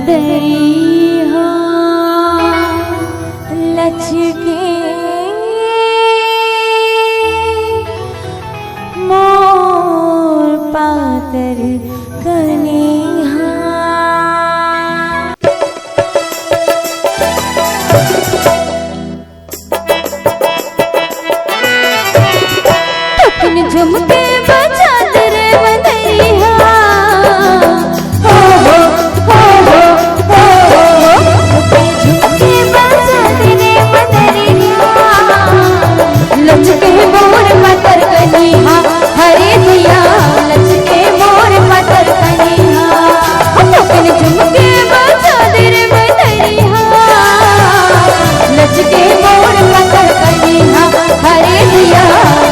बदरिया लचके मोर पातर कनिहा। टुकन झुमके बजा तेरे बदरिया हो हो हो हो हो हो। टुकन झुमके बजा तेरे बदरिया लचके मोर पातर कनिहा। हरे दिया लचके मोर पातर कनिहा। टुकन झुमके बजा तेरे बदरिया लचके मोर पातर कनिहा। हरे दिया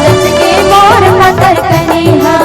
लचके मोर पातर कनिहा।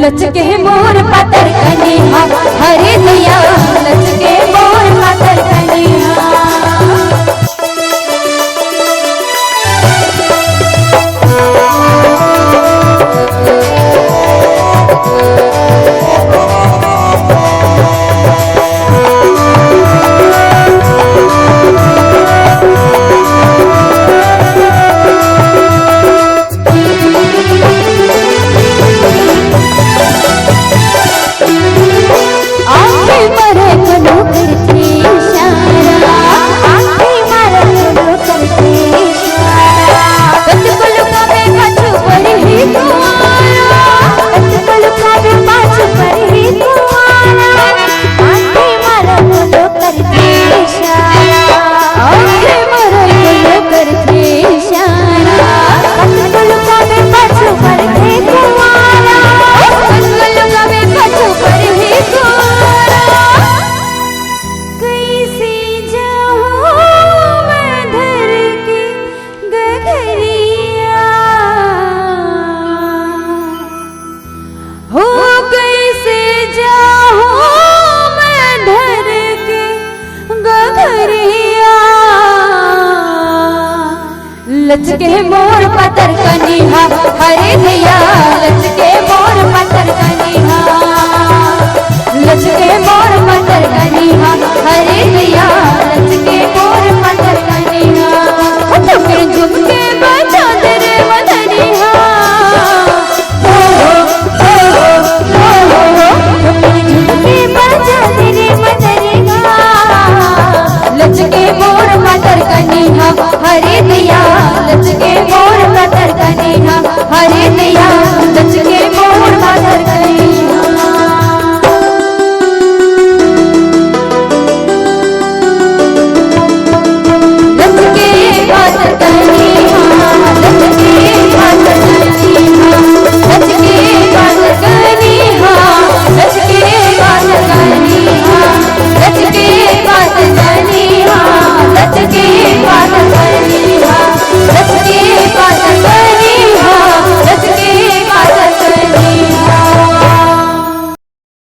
लचके मोर पातर कनिहा। हरे दिया लचके मोर पातर कनिहा। लचके मोर पातर कनिहा। हरे दिया